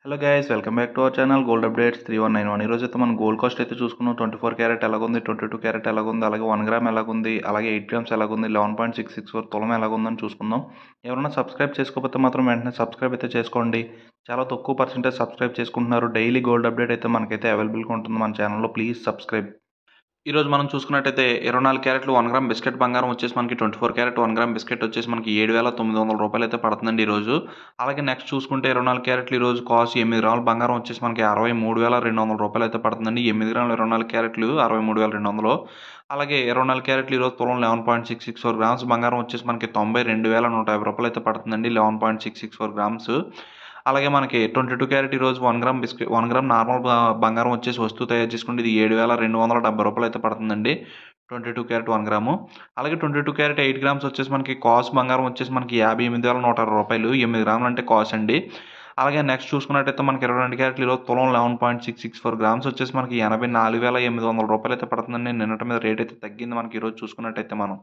Hello guys, welcome back to our channel gold updates 3191. ఈరోజు అయితే మనం గోల్డ్ కాస్ట్ అయితే చూసుకున్నాం. 24 క్యారెట్ ఎలాగుంది, 22 క్యారెట్ ఎలాగుంది, అలాగే 1 గ్రామ్ ఎలాగుంది, అలాగే 8 గ్రామ్స్ ఎలాగుంది, 11.664 తులం ఎలాగుందని చూసుకుందాం. ఎవరైనా సబ్స్క్రైబ్ చేసుకోకపోతే మాత్రం వెంటనే సబ్స్క్రైబ్ అయితే చేసుకోండి. చాలా తక్కువ పర్సెంటేజ్ సబ్స్క్రైబ్ చేసుకుంటున్నారు. డైలీ గోల్డ్ అప్డేట్ అయితే మనకైతే అవైలబుల్గా ఉంటుంది మన ఛానల్లో. Please subscribe. ఈరోజు మనం చూసుకున్నట్టయితే 24 క్యారెట్లు 1 గ్రామ్ బిస్కెట్ బంగారం వచ్చేసి మనకి 24 క్యారెట్ 1 గ్రామ్ బిస్కెట్ వచ్చేసి మనకి 7,900 రూపాయలు అయితే పడుతుందండి ఈరోజు. అలాగే నెక్స్ట్ చూసుకుంటే 24 క్యారెట్లు ఈరోజు కాస్ట్ 8 గ్రాముల బంగారం వచ్చేసి మనకి 63,200 రూపాయలు అయితే పడుతుందండి. 8 గ్రాములు 24 క్యారెట్లు 63,200. అలాగే 24 క్యారెట్లు ఈరోజు తులం 11.664 గ్రామ్స్ బంగారం వచ్చేసి మనకి 92,150 రూపాయలు అయితే పడుతుందండి. 11.664 గ్రామ్స్. అలాగే మనకి 22 క్యారెట్ ఈరోజు 1 గ్రామ్ నార్మల్ బంగారం వచ్చేసి వస్తువు తయారు చేసుకుంటే ఇది 7,270 రూపాయలు అయితే పడుతుందండి. 22 క్యారెట్ 1 గ్రాము. అలాగే 22 క్యారెట్ 8 గ్రామ్స్ వచ్చేసి మనకి కాస్ట్ బంగారం వచ్చేసి మనకి 58,160 రూపాయలు. 8 గ్రాములు అంటే కాస్ట్ అండి. అలాగే నెక్స్ట్ చూసుకున్నట్టయితే మనకి 22 క్యారెట్లు ఈరోజు తులం 11.664 గ్రామ్స్ వచ్చేసి మనకి 84,800 రూపాయలు అయితే పడుతుందండి. నిన్నటి మీద రేట్ అయితే తగ్గింది మనకి ఈరోజు చూసుకున్నట్టయితే మనం.